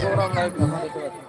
program live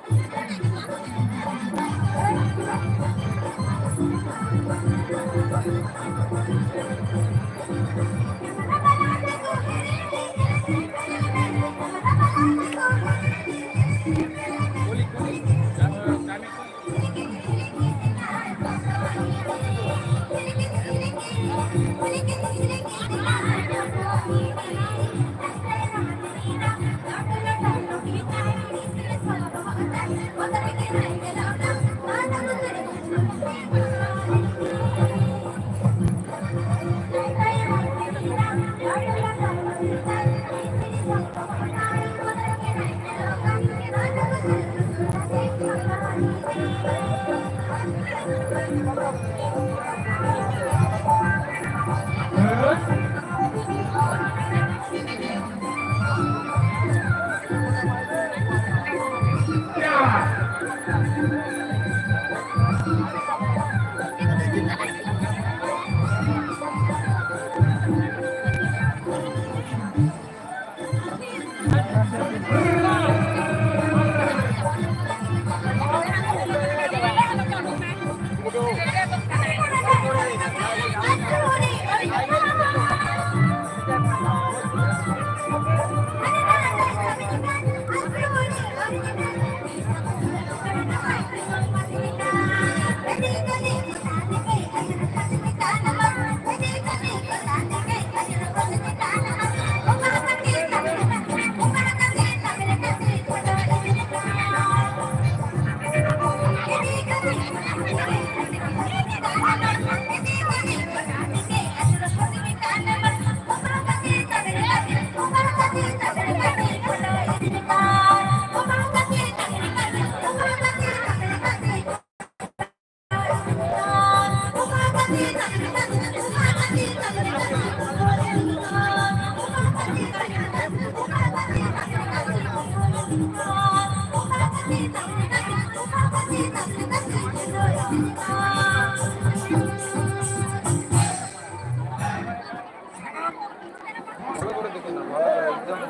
যখন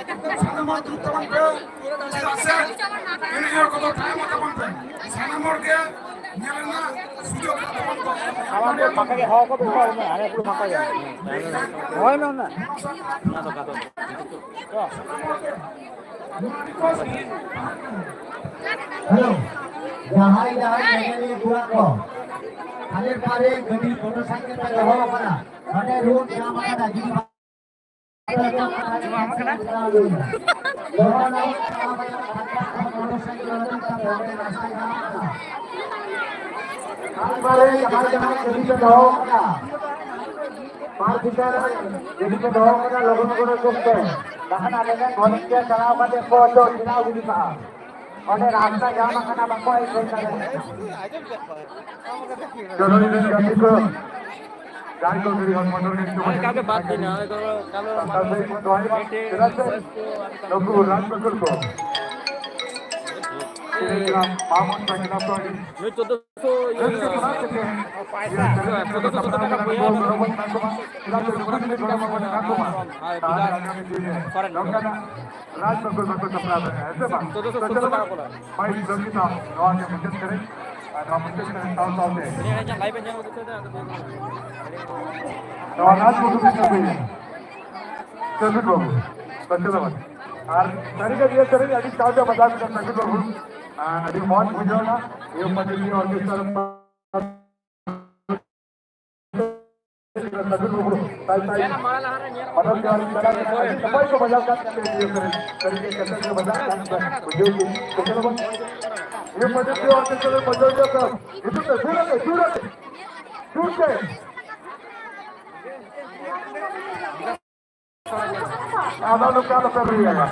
দেখতে পাচ্ছি Makanya hawa ko po na ano po makaya. Hoy na na. Hello. Jahai jahai buat ko. Halir pare gadi motorcycle pe raho kana. Ane road jam kana gini. रास्ता जाम करना बाको কাকে বাদ দিই না আর তারিখে দিয়ে সরে আদি তাজা মজাক করতে বাবু আদি মত বুঝো না এই মজলি অর্কেস্ট্রা তাই তাই मतलब क्या सफाई को मजाक करते हैं तरीके कैसे मजाक करते हैं बुझो कि हे मध्ये ऑर्केस्ट्रा बजावले होतं इथून दूर आधा लोकांना करून यायला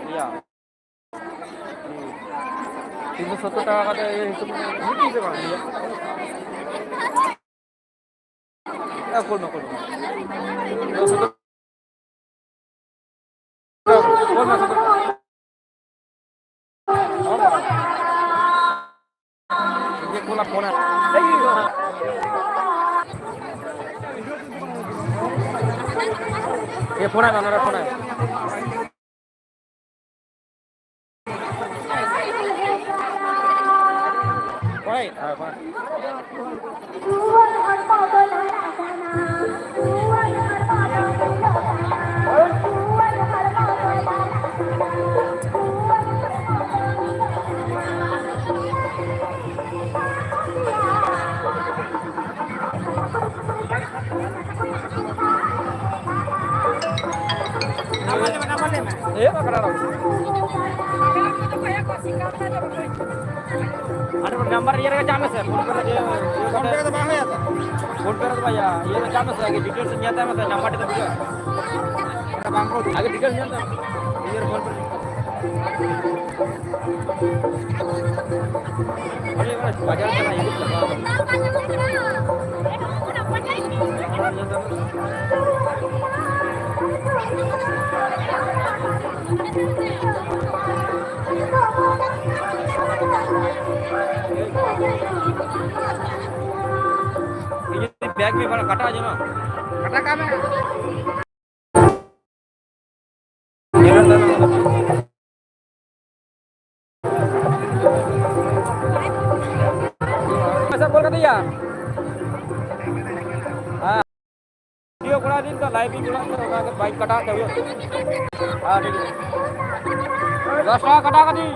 Iya. 170 টাকা করে হিসাব নিতে পারেন ya করুন করুন 170 ये कोला कोना ये कोना ना ना कोना Right, fine. ada gambar ya james ya phone पे तो बाहर है phone पे तो भैया ये तो james है डिटेल्स नहीं आता है मतलब नंबर तो भैया काम को आगे डिटेल्स नहीं आता ये फोन पर अरे ये बाजार चला ये बैग में बड़ा कटा जो ना कटा काम है ऐसा बोल कर दिया हाँ वीडियो बना दिन तो लाइव भी बना होगा अगर बाइक कटा दो हाँ ठीक है 10 টাকা कटा कर दी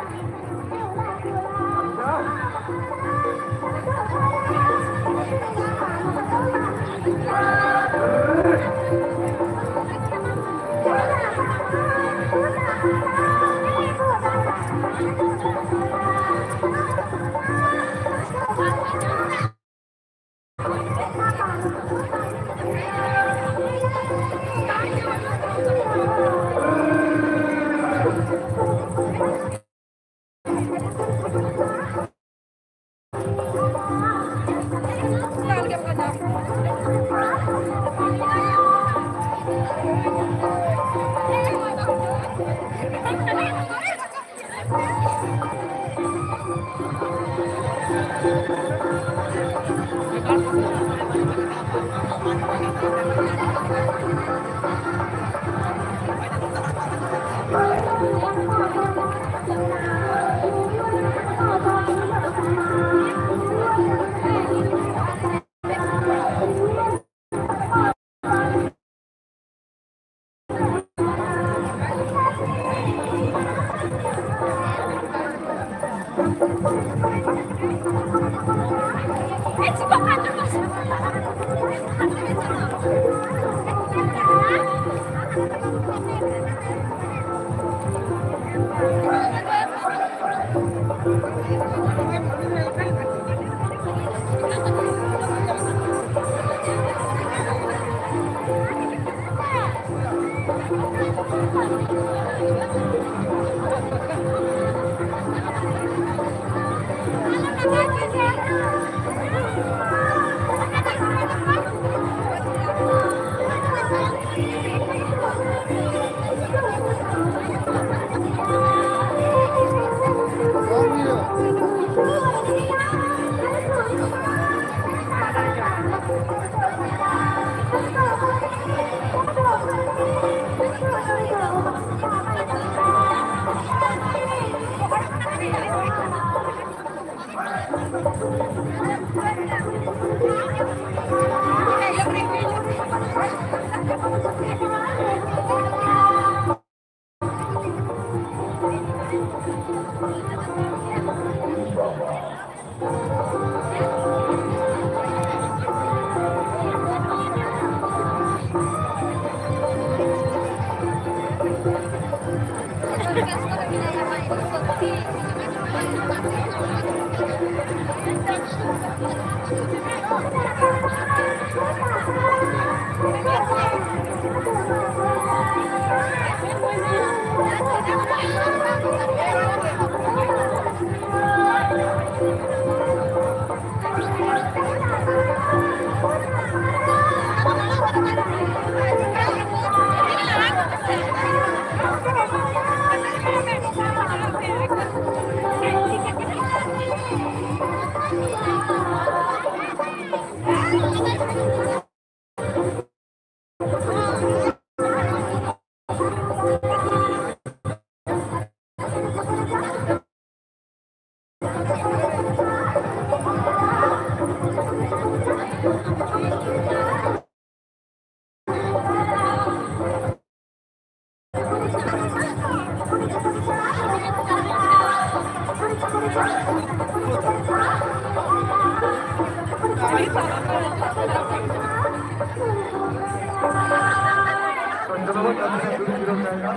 Terus ada satu kilo saya.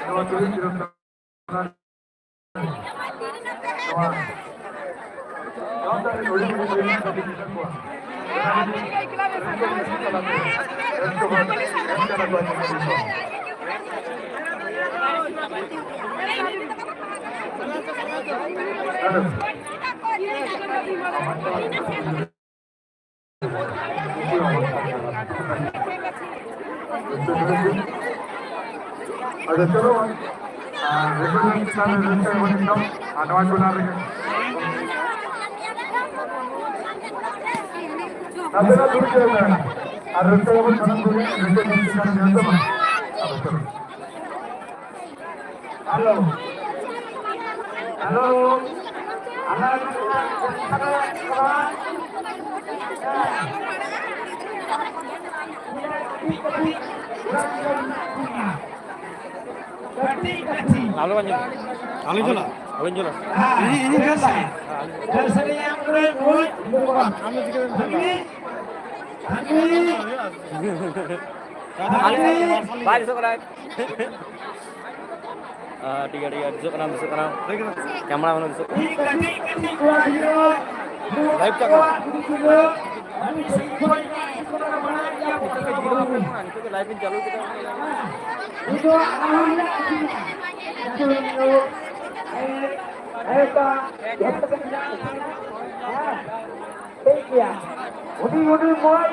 Dua kilo kanan. Yang dari dulu ini tapi tidak kuat. Ada terus. Regulasi kita ada wanita. Ada wanita lagi. Ada dulu juga. Ada terus orang dulu. Regulasi kita ada. Halo. Halo. Lalu lanjut. Lalu jelas. Lalu jelas. Ini selesai. Selesai yang berikut. Baik, sekarang. Tiga besok enam. Kamera mana besok? Live cak. Itu live चालू kita. Udah, boy.